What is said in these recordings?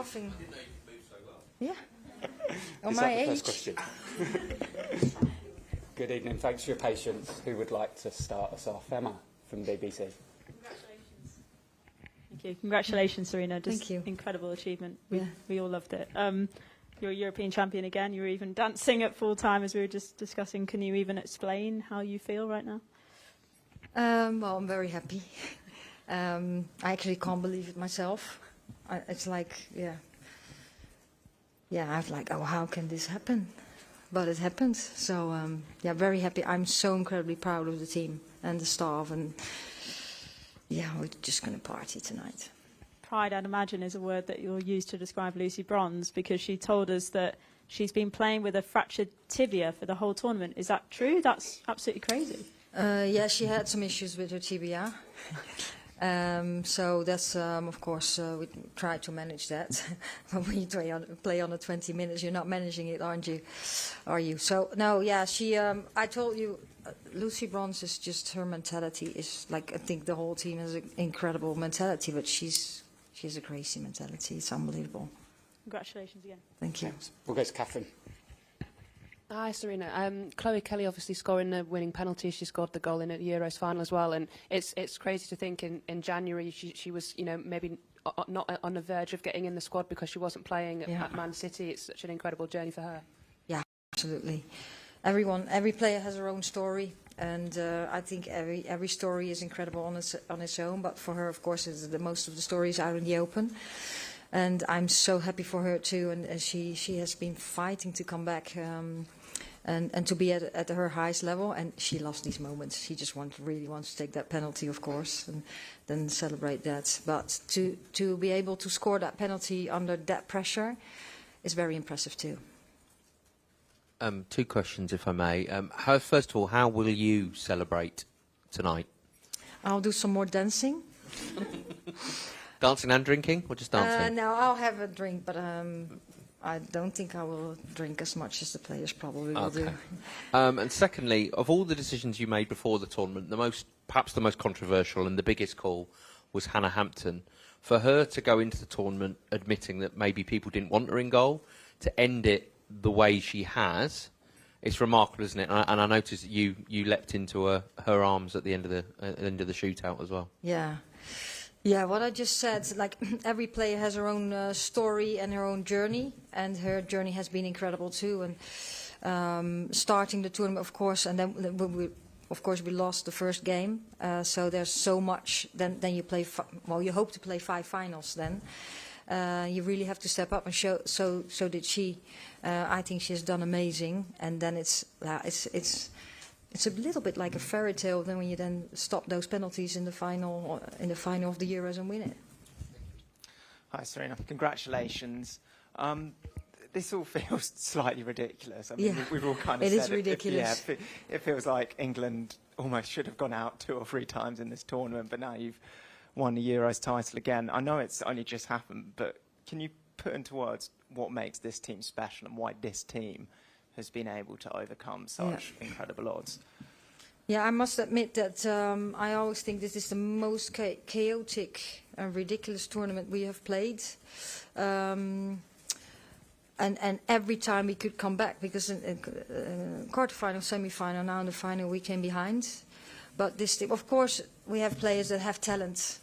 laughing. I didn't know you could move so well. Yeah. On Is my that the age. first question? Good evening. Thanks for your patience. Who would like to start us off? Emma from BBC. Thank you. Congratulations, Serena. Just Thank you. Incredible achievement. Yeah. We all loved it. You're a European champion again. You were even dancing at full time as we were just discussing. Can you even explain how you feel right now? Well, I'm very happy. I actually can't believe it myself. It's like, I was like, oh, how can this happen? But it happened. So, very happy. I'm so incredibly proud of the team and the staff. And, we're just going to party tonight. Pride, I'd imagine, is a word that you'll use to describe Lucy Bronze, because she told us that she's been playing with a fractured tibia for the whole tournament. Is that true? That's absolutely crazy. She had some issues with her tibia. So that's, of course, we try to manage that. When you play on the 20 minutes, you're not managing it, aren't you? Are you? So, no, she, I told you, Lucy Bronze is just, her mentality is like, I think the whole team has an incredible mentality, but she has a crazy mentality. It's unbelievable. Congratulations again. Thank you. Thanks. We'll go to Catherine. Hi, Serena. Chloe Kelly obviously scoring the winning penalty. She scored the goal in at the Euros final as well. And it's crazy to think in January she was, maybe not on the verge of getting in the squad because she wasn't playing at Man City. It's such an incredible journey for her. Yeah, absolutely. Every player has her own story. And I think every story is incredible on its own. But for her, of course, the most of the stories out in the open. And I'm so happy for her too. And she has been fighting to come back and to be at her highest level. And she lost these moments. She just really wants to take that penalty, of course, and then celebrate that. But to be able to score that penalty under that pressure is very impressive too. Two questions, if I may. First of all, how will you celebrate tonight? I'll do some more dancing. Dancing and drinking, or just dancing? No, I'll have a drink, but I don't think I will drink as much as the players probably will do. And secondly, of all the decisions you made before the tournament, perhaps the most controversial and the biggest call was Hannah Hampton. For her to go into the tournament admitting that maybe people didn't want her in goal, to end it the way she has, it's remarkable, isn't it? And I noticed that you leapt into her arms at the end of the shootout as well. Yeah, what I just said, like every player has her own story and her own journey, and her journey has been incredible too. And starting the tournament, of course, and then we lost the first game. So there's so much. Then you play. You hope to play 5 finals. Then you really have to step up and show. So did she. I think she has done amazing. And then it's a little bit like a fairy tale then when you then stop those penalties in the final of the Euros and win it. Hi, Serena. Congratulations. This all feels slightly ridiculous. I mean, we've all kind of said it is ridiculous. It feels like England almost should have gone out 2 or 3 times in this tournament, but now you've won the Euros title again. I know it's only just happened, but can you put into words what makes this team special and why this team has been able to overcome such incredible odds? Yeah, I must admit that I always think this is the most chaotic and ridiculous tournament we have played. And every time we could come back, because in quarterfinal, semi-final, now in the final we came behind. But this team, of course, we have players that have talent.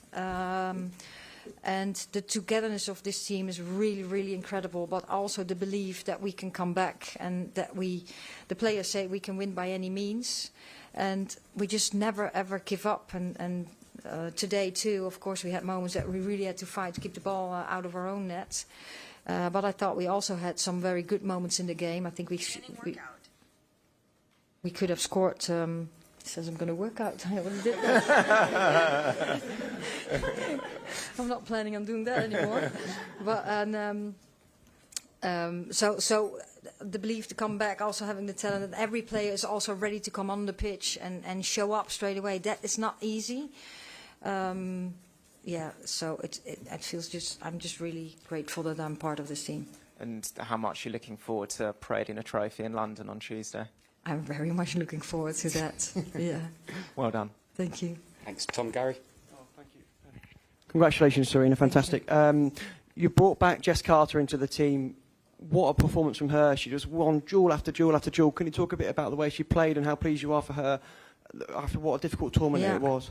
And the togetherness of this team is really, really incredible, but also the belief that we can come back and that the players say we can win by any means. And we just never, ever give up. And today, too, of course, we had moments that we really had to fight to keep the ball out of our own net. But I thought we also had some very good moments in the game. I think we could have scored... He says I'm going to work out. I already did that. I'm not planning on doing that anymore. But so the belief to come back, also having the talent, that every player is also ready to come on the pitch and show up straight away. That is not easy. So it feels I'm just really grateful that I'm part of this team. And how much you're looking forward to parading a trophy in London on Tuesday? I'm very much looking forward to that. Yeah. Well done. Thank you. Thanks. Tom, Gary. Oh, thank you. Congratulations, Serena. Fantastic. You brought back Jess Carter into the team. What a performance from her. She just won duel after duel after duel. Can you talk a bit about the way she played and how pleased you are for her after what a difficult tournament it was?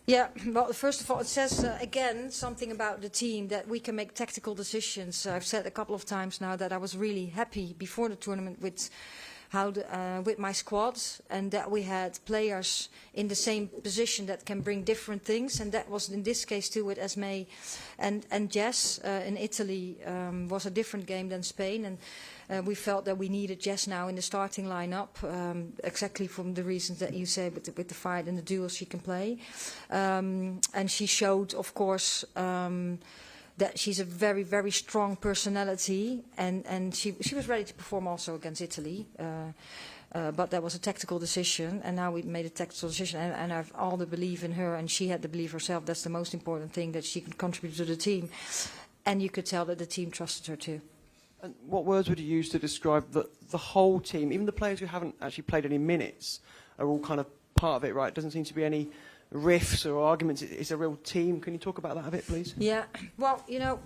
Yeah, well, first of all, it says, again, something about the team, that we can make tactical decisions. I've said a couple of times now that I was really happy before the tournament with with my squad, and that we had players in the same position that can bring different things, and that was in this case too with Esme and Jess. In Italy was a different game than Spain, and we felt that we needed Jess now in the starting lineup, exactly from the reasons that you say with the fight and the duels she can play, and she showed, of course, that she's a very, very strong personality, and she was ready to perform also against Italy, but that was a tactical decision, and now we made a tactical decision, and I have all the belief in her, and she had the belief herself. That's the most important thing, that she can contribute to the team, and you could tell that the team trusted her too. And what words would you use to describe the whole team, even the players who haven't actually played any minutes, are all kind of part of it, right? It doesn't seem to be any riffs or arguments. It's a real team. Can you talk about that a bit, please? Yeah, well, you know,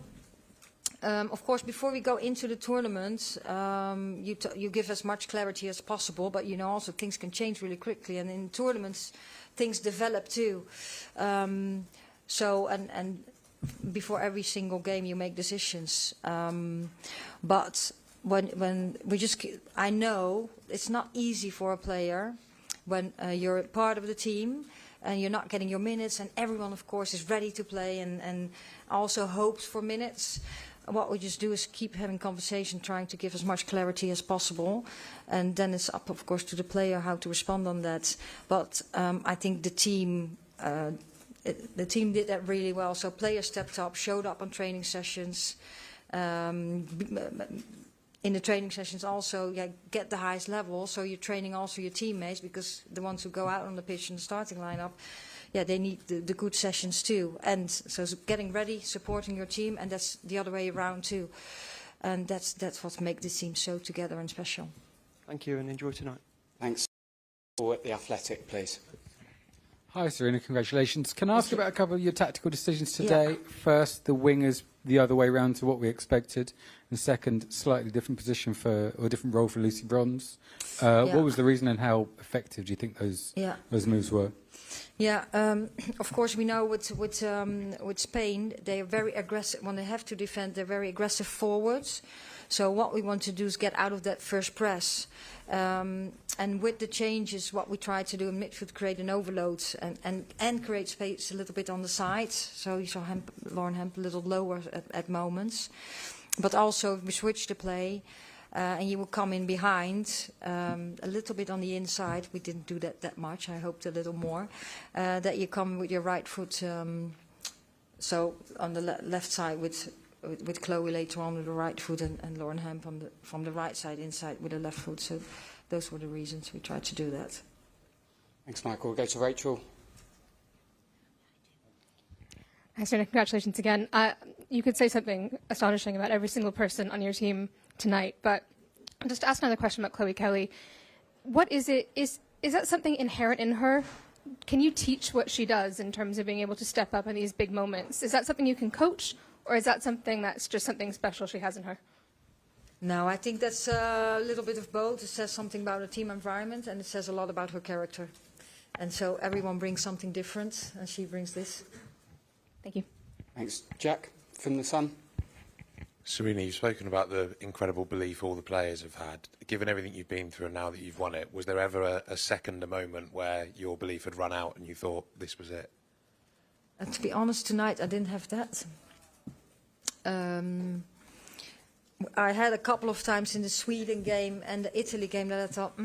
of course, before we go into the tournament, you give as much clarity as possible, but you know also things can change really quickly, and in tournaments things develop too. So and before every single game you make decisions, but when we just, I know it's not easy for a player when you're part of the team and you're not getting your minutes, and everyone, of course, is ready to play and also hopes for minutes. What we just do is keep having conversation, trying to give as much clarity as possible, and then it's up, of course, to the player how to respond on that. But I think the team did that really well. So players stepped up, showed up on training sessions. In the training sessions also, get the highest level, so you're training also your teammates, because the ones who go out on the pitch in the starting lineup, they need the good sessions too. And so getting ready, supporting your team, and that's the other way around too. And that's what makes this team so together and special. Thank you, and enjoy tonight. Thanks. Or at the Athletic, please. Hi, Serena. Congratulations. Can I ask about a couple of your tactical decisions today? Yeah. First, the wingers the other way round to what we expected. And second, slightly different position or different role for Lucy Bronze. What was the reason, and how effective do you think those moves were? Yeah, of course we know with Spain, they are very aggressive. When they have to defend, they're very aggressive forwards. So what we want to do is get out of that first press. And with the changes, what we try to do in midfield, create an overload and create space a little bit on the sides. So you saw Lauren Hemp a little lower at moments. But also we switch the play, and you will come in behind a little bit on the inside. We didn't do that much. I hoped a little more. That you come with your right foot, so on the left side with Chloe later on with the right foot, and Lauren Hemp from the right side inside with the left foot. So those were the reasons we tried to do that. Thanks, Michael. We'll go to Rachel. Thanks, Serena. Congratulations again. You could say something astonishing about every single person on your team tonight, but just to ask another question about Chloe Kelly. What is it? Is that something inherent in her? Can you teach what she does in terms of being able to step up in these big moments? Is that something you can coach, or is that something that's just something special she has in her? No, I think that's a little bit of both. It says something about a team environment, and it says a lot about her character. And so everyone brings something different, and she brings this. Thank you. Thanks. Jack, from The Sun. Serena, you've spoken about the incredible belief all the players have had. Given everything you've been through and now that you've won it, was there ever a moment where your belief had run out and you thought this was it? To be honest, tonight I didn't have that. I had a couple of times in the Sweden game and the Italy game that I thought,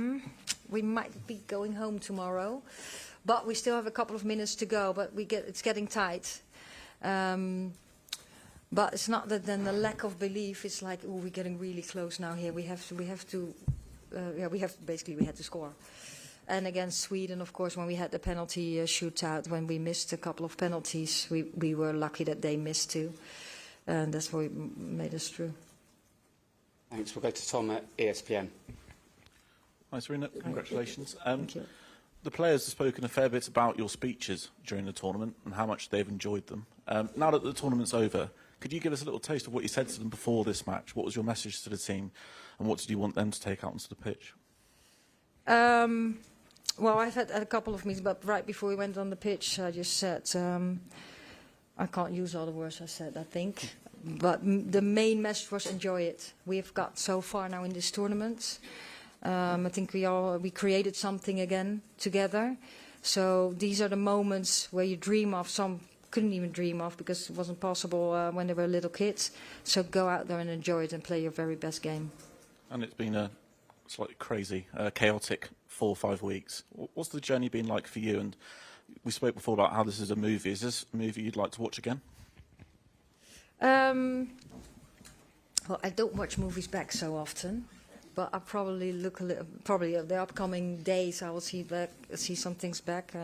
we might be going home tomorrow. But we still have a couple of minutes to go, but it's getting tight. But it's not that then the lack of belief is like, we're getting really close now here. We had to score. And against Sweden, of course, when we had the penalty shootout, when we missed a couple of penalties, we were lucky that they missed too. And that's what made us through. Thanks. We'll go to Tom at ESPN. Hi, Serena. Congratulations. Thank you. The players have spoken a fair bit about your speeches during the tournament and how much they've enjoyed them. Now that the tournament's over, Could you give us a little taste of what you said to them before this match? What was your message to the team, and what did you want them to take out onto the pitch? Well, I've had a couple of meetings, but right before we went on the pitch, I just said, I can't use all the words I said, I think. But the main message was enjoy it. We've got so far now in this tournament. I think we created something again together. So these are the moments where you dream of. Some couldn't even dream of because it wasn't possible when they were little kids. So go out there and enjoy it and play your very best game. And it's been a slightly crazy, chaotic 4 or 5 weeks. What's the journey been like for you? And we spoke before about how this is a movie. Is this a movie you'd like to watch again? Well, I don't watch movies back so often, but I probably look a little. Probably the upcoming days I will see some things back.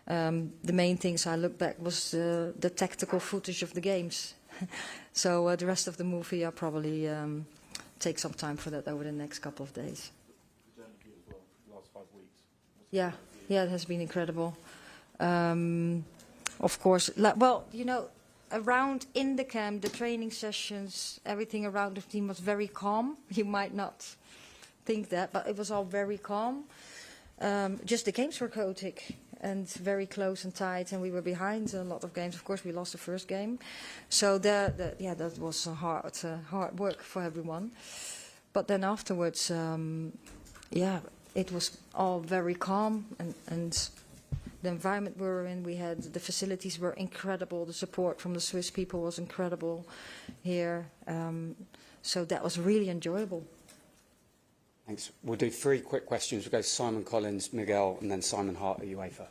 The main things I look back was the tactical footage of the games. So the rest of the movie I'll probably take some time for that over the next couple of days. Last 5 weeks. Yeah, it has been incredible. Of course, well, you know, around in the camp, the training sessions, everything around the team was very calm. You might not think that, but it was all very calm. Just the games were chaotic and very close and tight, and we were behind a lot of games. Of course, we lost the first game, so that was hard work for everyone. But then afterwards, it was all very calm, and the environment we were in, the facilities were incredible. The support from the Swiss people was incredible here, so that was really enjoyable. Thanks. We'll do 3 quick questions. We'll go Simon Collins, Miguel, and then Simon Hart at UEFA.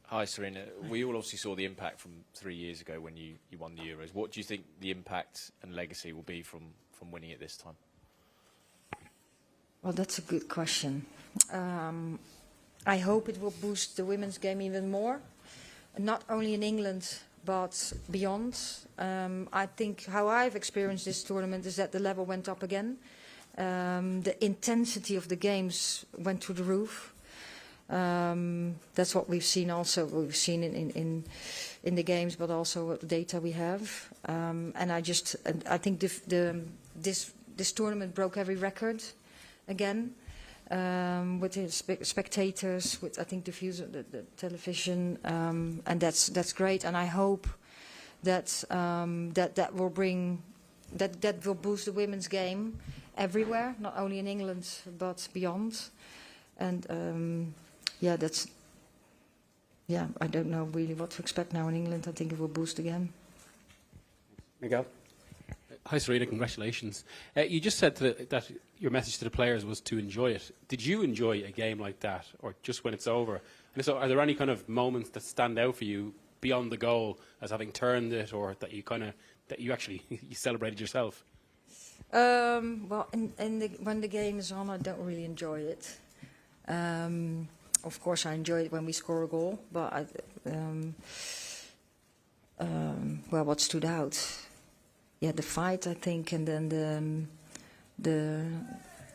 Hi, Serena. We all obviously saw the impact from 3 years ago when you won the Euros. What do you think the impact and legacy will be from winning it this time? Well, that's a good question. I hope it will boost the women's game even more, not only in England but beyond. I think how I've experienced this tournament is that the level went up again. The intensity of the games went through the roof. That's what we've seen also. We've seen in the games, but also what the data we have. And I think this tournament broke every record again. With the spectators, with I think the views of the television, and that's great. And I hope that that will bring that will boost the women's game everywhere, not only in England but beyond. And I don't know really what to expect now in England. I think it will boost again. Miguel. Hi, Serena. Congratulations. You just said that your message to the players was to enjoy it. Did you enjoy a game like that, or just when it's over? And so, are there any kind of moments that stand out for you beyond the goal as having turned it, or that you actually you celebrated yourself? Well, when the game is on, I don't really enjoy it. Of course, I enjoy it when we score a goal, but what stood out? Yeah, the fight, I think, and then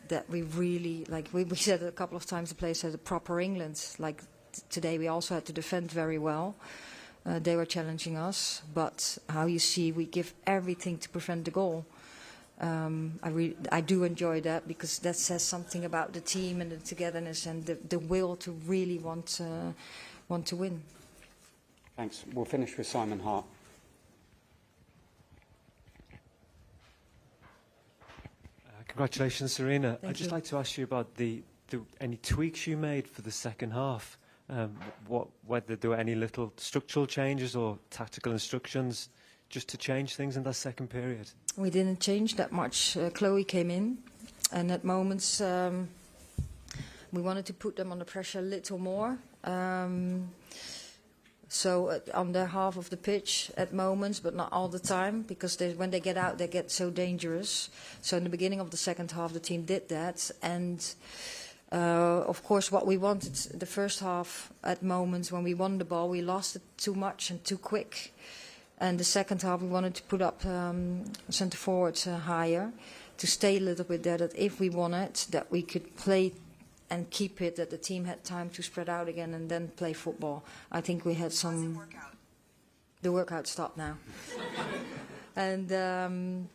that we really, like we said a couple of times, the players had a proper England. Like today, we also had to defend very well. They were challenging us, but how you see, we give everything to prevent the goal. I do enjoy that because that says something about the team and the togetherness and the will to really want to win. Thanks. We'll finish with Simon Hart. Congratulations, Serena. Thank I'd just you. like to ask you about any tweaks you made for the second half. Whether there were any little structural changes or tactical instructions just to change things in that second period. We didn't change that much. Chloe came in, and at moments we wanted to put them under pressure a little more. So on their half of the pitch at moments, but not all the time, because when they get out, they get so dangerous. So in the beginning of the second half, the team did that. And of course, what we wanted the first half at moments when we won the ball, we lost it too much and too quick. And the second half, we wanted to put up centre forwards higher, to stay a little bit there, that if we won it, that we could play and keep it, that the team had time to spread out again and then play football. I think we had some... The workout stopped now. And then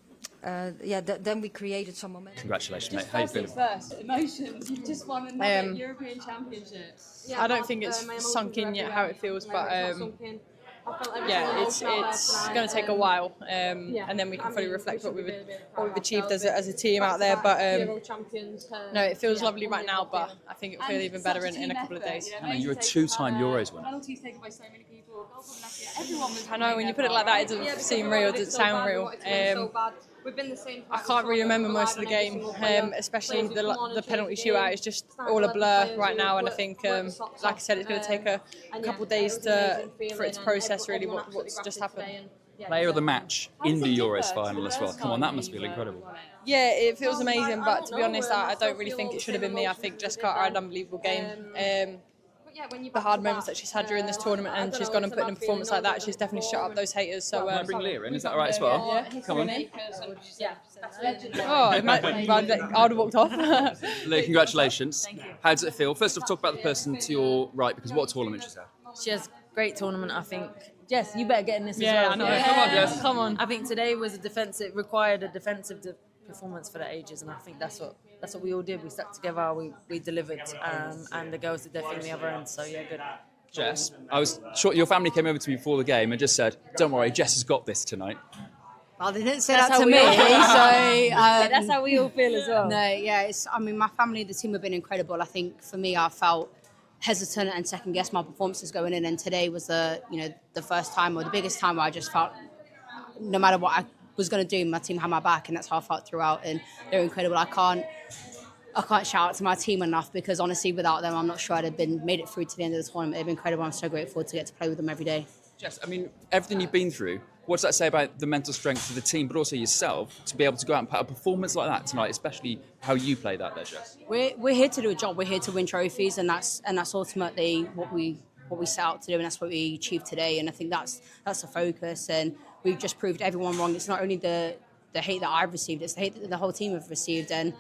we created some momentum. Congratulations, mate. How you feeling? First, emotions. You've just won another European Championship. I don't think it's sunk in yet how it feels, but yeah, it's going to take a while, and then we can fully reflect what we've achieved as a team out there. But no, it feels lovely right now, but I think it'll feel even better in a couple of days. I mean, you're a two-time Euros winner. Penalties taken by so many people. I know, when you put it like that, it doesn't seem real, it doesn't sound real. I can't really remember most of the game, especially the penalty shootout. It's just all a blur right now, and I think, like I said, it's going to take a couple of days for it to process really what's just happened. Player of the match in the Euros final as well. Come on, that must feel incredible. Yeah, it feels amazing, but to be honest, I don't really think it should have been me. I think Jess Carter had an unbelievable game. The hard moments that she's had during this tournament, and she's gone and put in a performance like that, she's definitely shut up those haters. So Can I bring Leah in? Is that all right as well? Yeah. Come on. Oh, I would have walked off. Leah, congratulations. How does it feel? First off, talk about the person to your right, because what a tournament she's had. She has a great tournament, I think. Jess, you better get in this as well. Yeah, I know. Come on, Jess. Come on. I think today was required a defensive performance for the ages, and I think that's what we all did. We stuck together, we delivered, and the girls did their thing on the other end. So yeah, good. Jess, I was sure your family came over to me before the game and just said, "Don't worry, Jess has got this tonight." Well, they didn't say that to me, so that's how we all feel as well. No, yeah, I mean, my family, the team have been incredible. I think for me, I felt hesitant and second guessed my performances going in, and today was the first time or the biggest time where I just felt no matter what I was going to do, my team had my back, and that's how I felt throughout, and they're incredible. I can't shout out to my team enough, because honestly, without them, I'm not sure I'd have made it through to the end of the tournament. They've been incredible. I'm so grateful to get to play with them every day. Jess, I mean, everything you've been through, what does that say about the mental strength of the team, but also yourself, to be able to go out and put a performance like that tonight, especially how you played that there, Jess? We're here to do a job. We're here to win trophies, and that's ultimately what we set out to do, and that's what we achieved today. And I think that's the focus, and we've just proved everyone wrong. It's not only the hate that I've received, it's the hate that the whole team have received, and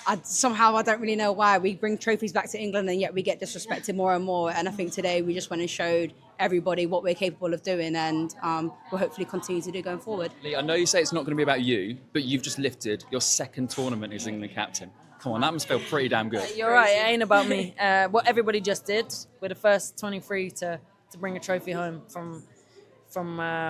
I don't really know why. We bring trophies back to England, and yet we get disrespected more and more. And I think today we just went and showed everybody what we're capable of doing, and we'll hopefully continue to do going forward. Lee, I know you say it's not going to be about you, but you've just lifted your second tournament as England captain. Come on, that must feel pretty damn good. You're right, it ain't about me. What everybody just did, we're the first 23 to bring a trophy home from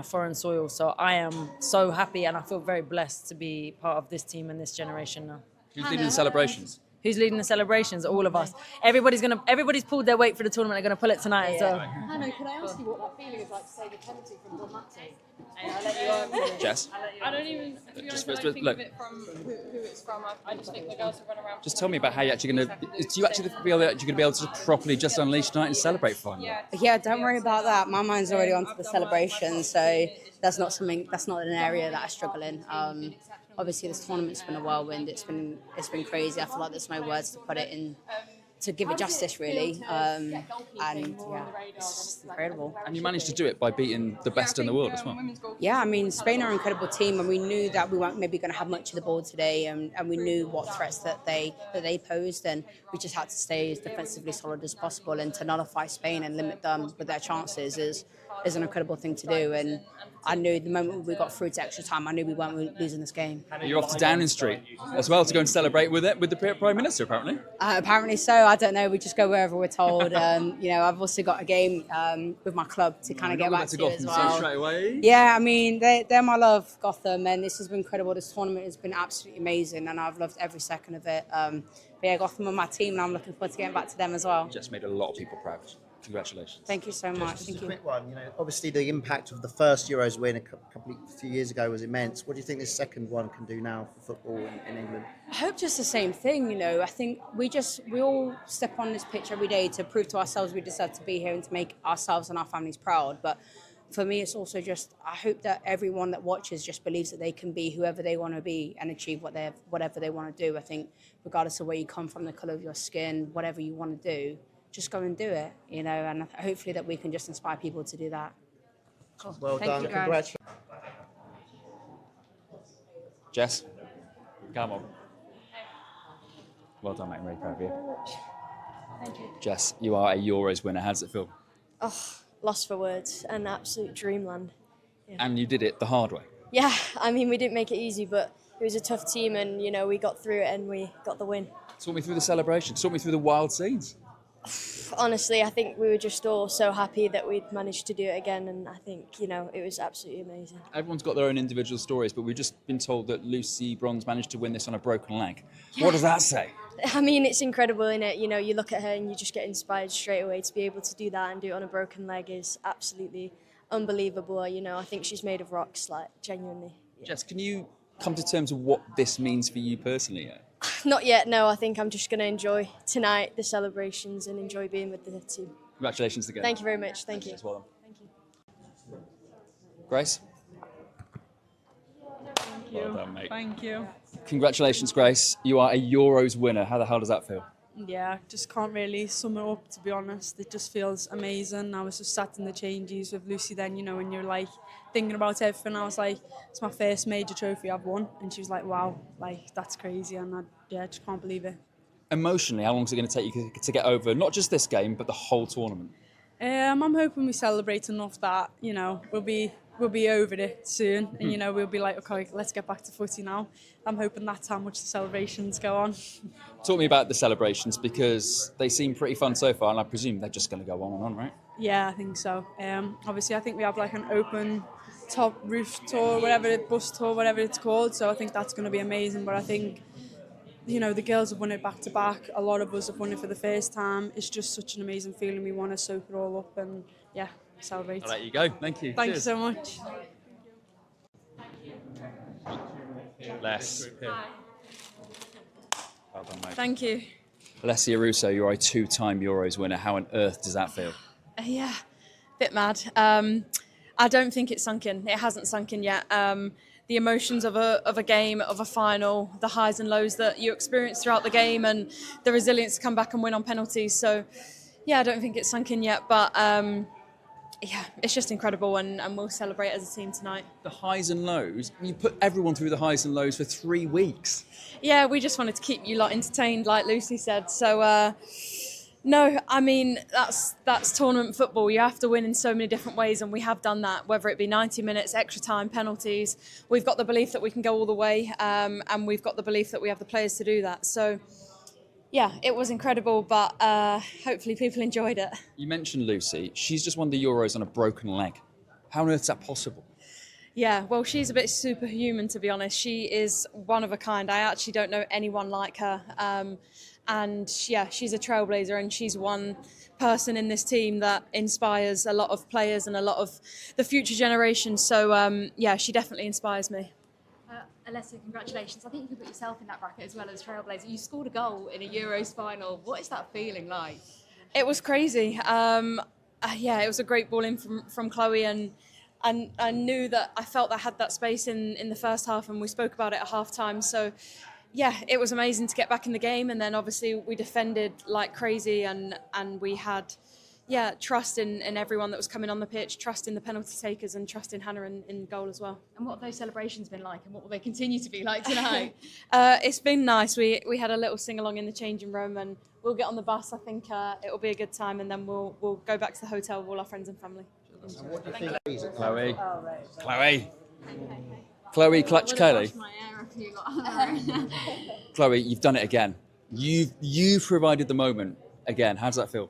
foreign soil. So I am so happy, and I feel very blessed to be part of this team and this generation now. Who's leading the celebrations? Who's leading the celebrations? All of us. Everybody's pulled their weight for the tournament. They're going to pull it tonight. Yeah. So. Hannah, can I ask you what that feeling is like to save a penalty from Don Matty? Jess? I don't even, to be honest, I don't think of it from who it's from. I just think the girls have run around. Just tell me about how you're actually going to... Do you actually feel that you're going to be able to properly just unleash tonight and celebrate finally? Yeah, don't worry about that. My mind's already onto the celebration, so that's not an area that I struggle in. Obviously, this tournament's been a whirlwind. It's been crazy. I feel like there's no words to put it in, to give it justice, really. And yeah, it's just incredible. And you managed to do it by beating the best in the world as well. Yeah, I mean, Spain are an incredible team, and we knew that we weren't maybe going to have much of the ball today, and we knew what threats that they posed, and we just had to stay as defensively solid as possible, and to nullify Spain and limit them with their chances is an incredible thing to do. And I knew the moment we got through to extra time, I knew we weren't losing this game. You're off to Downing Street as well to go and celebrate with the Prime Minister, apparently. Apparently so. I don't know. We just go wherever we're told. I've also got a game with my club to kind of get back to as well. Straight away. Yeah, I mean, they're my love, Gotham, and this has been incredible. This tournament has been absolutely amazing, and I've loved every second of it. But yeah, Gotham are my team, and I'm looking forward to getting back to them as well. Just made a lot of people proud. Congratulations. Thank you so much. Just a quick one. Obviously the impact of the first Euros win a few years ago was immense. What do you think this second one can do now for football in England? I hope just the same thing. I think we all step on this pitch every day to prove to ourselves we deserve to be here and to make ourselves and our families proud. But for me, it's also just, I hope that everyone that watches just believes that they can be whoever they want to be and achieve whatever they want to do. I think regardless of where you come from, the colour of your skin, whatever you want to do, just go and do it, and hopefully that we can just inspire people to do that. Cool. Well done. Congratulations. Jess, come on. Well done, mate. I'm really proud of you. Thank you. Jess, you are a Euros winner. How does it feel? Oh, lost for words. An absolute dreamland. Yeah. And you did it the hard way. Yeah, I mean, we didn't make it easy, but it was a tough team, and you know, we got through it and we got the win. Talk me through the celebration. Talk me through the wild scenes. Honestly, I think we were just all so happy that we'd managed to do it again, and I think, you know, it was absolutely amazing. Everyone's got their own individual stories, but we've just been told that Lucy Bronze managed to win this on a broken leg. What does that say? I mean, it's incredible, innit? You know, you look at her and you just get inspired straight away. To be able to do that and do it on a broken leg is absolutely unbelievable. You know, I think she's made of rocks, like, genuinely. Jess, can you come to terms with what this means for you personally yet? Not yet, no. I think I'm just going to enjoy tonight, the celebrations, and enjoy being with the team. Congratulations again. Thank you very much. Thank you. Well done. Thank you. Grace? Thank you. Well done, mate. Thank you. Congratulations, Grace. You are a Euros winner. How the hell does that feel? Yeah, just can't really sum it up, to be honest. It just feels amazing. I was just sat in the changes with Lucy then, you know, and you're like thinking about everything. I was like, it's my first major trophy I've won. And she was like, wow, like, that's crazy. And I just can't believe it. Emotionally, how long is it going to take you to get over not just this game, but the whole tournament? I'm hoping we celebrate enough that, you know, we'll be over it soon. And, you know, we'll be like, okay, let's get back to footy now. I'm hoping that's how much the celebrations go on. Talk to me about the celebrations, because they seem pretty fun so far, and I presume they're just going to go on and on, right? Yeah, I think so. Obviously, I think we have like an open top roof tour, bus tour, whatever it's called. So I think that's going to be amazing. But I think, you know, the girls have won it back to back. A lot of us have won it for the first time. It's just such an amazing feeling. We want to soak it all up and, yeah, celebrate. I'll let you go. Thank you. Thank Cheers. you so much. Les. Well done, mate. Thank you. Alessia Russo, you're a two-time Euros winner. How on earth does that feel? Yeah, bit mad. I don't think it's sunk in. It hasn't sunk in yet. The emotions of a game, of a final, the highs and lows that you experience throughout the game, and the resilience to come back and win on penalties. So, yeah, I don't think it's sunk in yet, but yeah, it's just incredible, and we'll celebrate as a team tonight. The highs and lows, you put everyone through the highs and lows for 3 weeks. Yeah, we just wanted to keep you lot entertained, like Lucy said. So, no, I mean, that's tournament football. You have to win in so many different ways, and we have done that, whether it be 90 minutes, extra time, penalties. We've got the belief that we can go all the way, and we've got the belief that we have the players to do that. So, yeah, it was incredible, but hopefully people enjoyed it. You mentioned Lucy. She's just won the Euros on a broken leg. How on earth is that possible? Yeah, well, she's a bit superhuman, to be honest. She is one of a kind. I actually don't know anyone like her. And yeah, she's a trailblazer, and she's one person in this team that inspires a lot of players and a lot of the future generation. So yeah, she definitely inspires me. Alessia, congratulations. I think you can put yourself in that bracket as well as trailblazer. You scored a goal in a Euros final. What is that feeling like? It was crazy. Yeah, it was a great ball in from Chloe, and I knew that I felt I had that space in the first half, and we spoke about it at half time. So yeah, it was amazing to get back in the game, and then obviously we defended like crazy, and we had trust in everyone that was coming on the pitch, trust in the penalty takers, and trust in Hannah in goal as well. And what have those celebrations been like, and what will they continue to be like tonight? It's been nice. We had a little sing along in the changing room, and we'll get on the bus. I think it'll be a good time, and then we'll go back to the hotel with all our friends and family. Chloe. Chloe Clutch Kelly. Chloe, you've done it again. You've provided the moment again. How does that feel?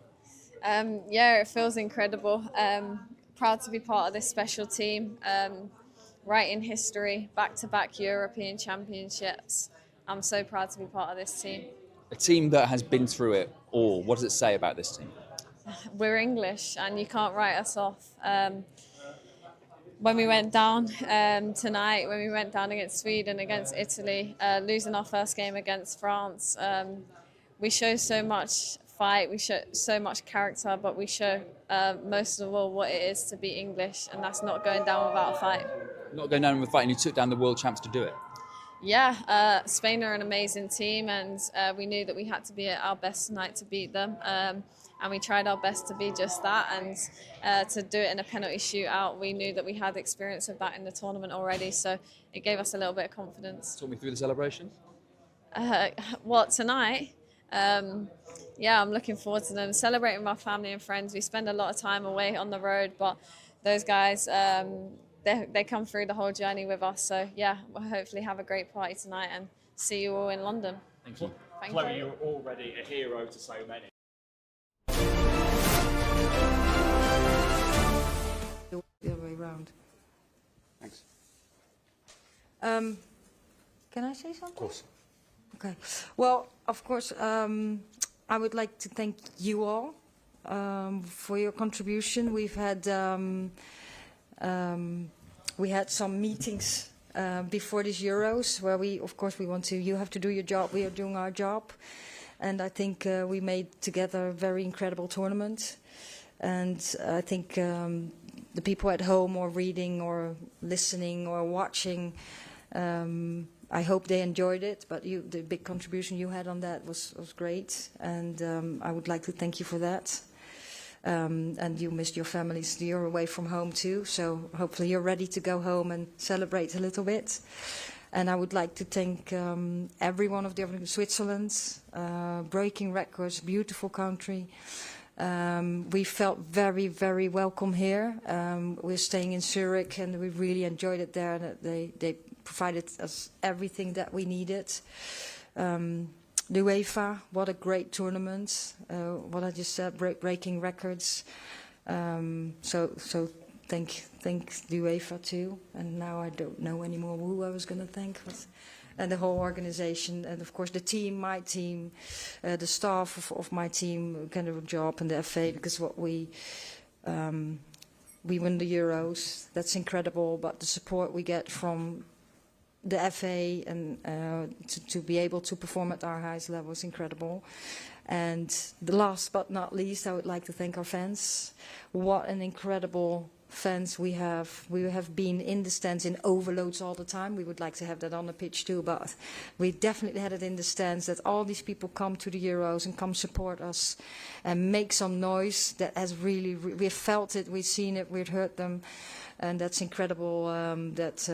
Yeah, it feels incredible. Proud to be part of this special team. Right in history, back-to-back European Championships. I'm so proud to be part of this team. A team that has been through it all. What does it say about this team? We're English, and you can't write us off. When we went down tonight, when we went down against Sweden, against Italy, losing our first game against France, we show so much fight, we show so much character, but we show most of all what it is to be English, and that's not going down without a fight. Not going down with a fight, and you took down the world champs to do it. Yeah, Spain are an amazing team, and we knew that we had to be at our best tonight to beat them. And we tried our best to be just that, and to do it in a penalty shootout. We knew that we had experience of that in the tournament already, so it gave us a little bit of confidence. Talk me through the celebrations. What, tonight? Yeah, I'm looking forward to them. Celebrating with my family and friends. We spend a lot of time away on the road, but those guys, they come through the whole journey with us. So yeah, we'll hopefully have a great party tonight and see you all in London. Thank you. Thank Chloe, you. you're already a hero to so many. The other way around. Thanks. Can I say something? Of course. Okay. Well, of course, I would like to thank you all for your contribution. We had some meetings before these Euros where you have to do your job, we are doing our job. And I think we made together a very incredible tournament. And I think the people at home or reading or listening or watching, I hope they enjoyed it, but the big contribution you had on that was great, and I would like to thank you for that. And you missed your families, you're away from home too, so hopefully you're ready to go home and celebrate a little bit. And I would like to thank every one of the Switzerland, breaking records, beautiful country. We felt very, very welcome here. We're staying in Zurich, and we really enjoyed it there. And they provided us everything that we needed. The UEFA, what a great tournament. What I just said, breaking records. So thank the UEFA too. And now I don't know anymore who I was going to thank. And the whole organization, and of course the team, my team, the staff of my team, kind of a job, and the FA, because we win the Euros. That's incredible. But the support we get from the FA and to be able to perform at our highest level is incredible. And the last but not least, I would like to thank our fans. What an incredible fans we have. We have been in the stands in overloads all the time. We would like to have that on the pitch too, but we definitely had it in the stands, that all these people come to the Euros and come support us and make some noise. That has really, we've felt it, we've seen it, we've heard them, and that's incredible that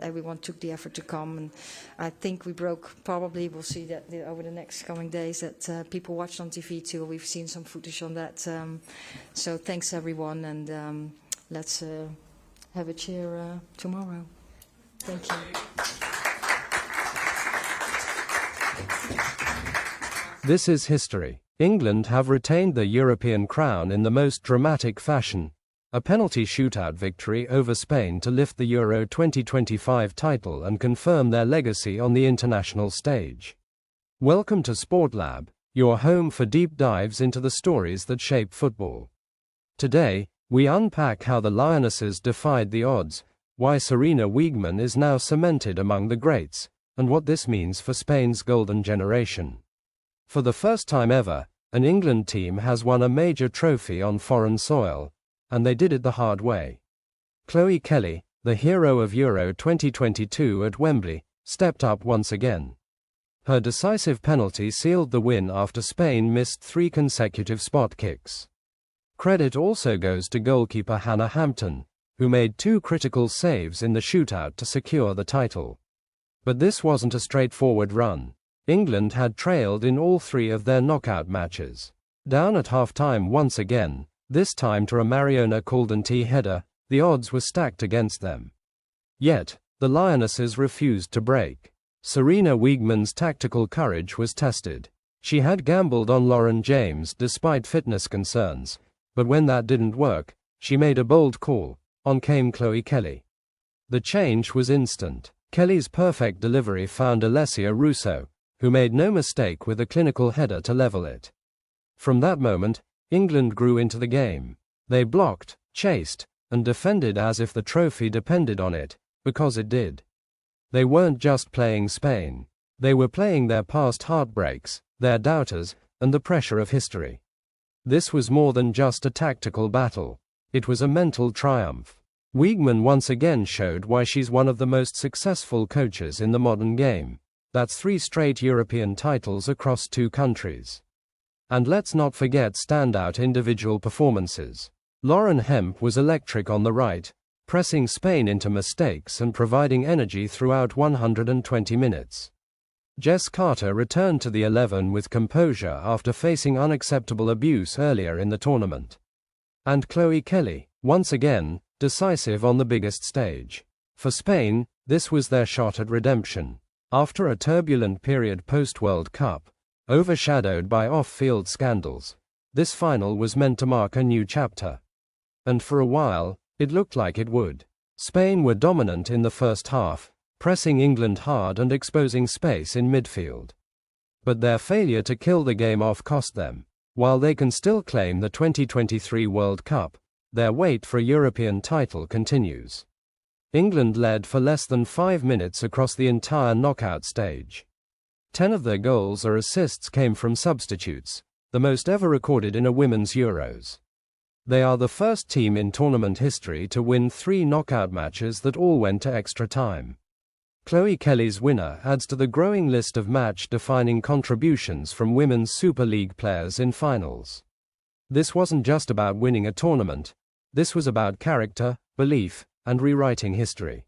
everyone took the effort to come. And I think we broke, probably we'll see that over the next coming days, that people watched on TV too. We've seen some footage on that. So thanks everyone, and let's have a cheer tomorrow. Thank you. This is history. England have retained the European crown in the most dramatic fashion. A penalty shootout victory over Spain to lift the Euro 2025 title and confirm their legacy on the international stage. Welcome to Sport Lab, your home for deep dives into the stories that shape football. Today, we unpack how the Lionesses defied the odds, why Sarina Wiegman is now cemented among the greats, and what this means for Spain's golden generation. For the first time ever, an England team has won a major trophy on foreign soil, and they did it the hard way. Chloe Kelly, the hero of Euro 2022 at Wembley, stepped up once again. Her decisive penalty sealed the win after Spain missed 3 consecutive spot kicks. Credit also goes to goalkeeper Hannah Hampton, who made 2 critical saves in the shootout to secure the title. But this wasn't a straightforward run. England had trailed in all 3 of their knockout matches. Down at half-time once again, this time to a Mariona Caldenty header, the odds were stacked against them. Yet, the Lionesses refused to break. Sarina Wiegman's tactical courage was tested. She had gambled on Lauren James despite fitness concerns, but when that didn't work, she made a bold call. On came Chloe Kelly. The change was instant. Kelly's perfect delivery found Alessia Russo, who made no mistake with a clinical header to level it. From that moment, England grew into the game. They blocked, chased, and defended as if the trophy depended on it, because it did. They weren't just playing Spain. They were playing their past heartbreaks, their doubters, and the pressure of history. This was more than just a tactical battle. It was a mental triumph. Wiegman once again showed why she's one of the most successful coaches in the modern game. That's 3 straight European titles across 2 countries. And let's not forget standout individual performances. Lauren Hemp was electric on the right, pressing Spain into mistakes and providing energy throughout 120 minutes. Jess Carter returned to the 11 with composure after facing unacceptable abuse earlier in the tournament. And Chloe Kelly, once again, decisive on the biggest stage. For Spain, this was their shot at redemption. After a turbulent period post-World Cup, overshadowed by off-field scandals, this final was meant to mark a new chapter. And for a while, it looked like it would. Spain were dominant in the first half, pressing England hard and exposing space in midfield. But their failure to kill the game off cost them. While they can still claim the 2023 World Cup, their wait for a European title continues. England led for less than 5 minutes across the entire knockout stage. 10 of their goals or assists came from substitutes, the most ever recorded in a women's Euros. They are the first team in tournament history to win 3 knockout matches that all went to extra time. Chloe Kelly's winner adds to the growing list of match-defining contributions from women's Super League players in finals. This wasn't just about winning a tournament, this was about character, belief, and rewriting history.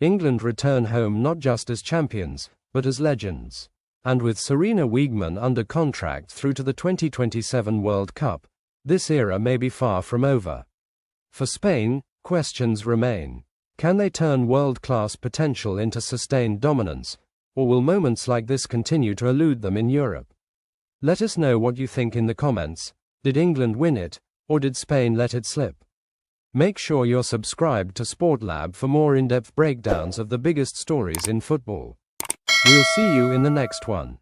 England return home not just as champions, but as legends. And with Serena Wiegmann under contract through to the 2027 World Cup, this era may be far from over. For Spain, questions remain. Can they turn world-class potential into sustained dominance, or will moments like this continue to elude them in Europe? Let us know what you think in the comments. Did England win it, or did Spain let it slip? Make sure you're subscribed to SportLab for more in-depth breakdowns of the biggest stories in football. We'll see you in the next one.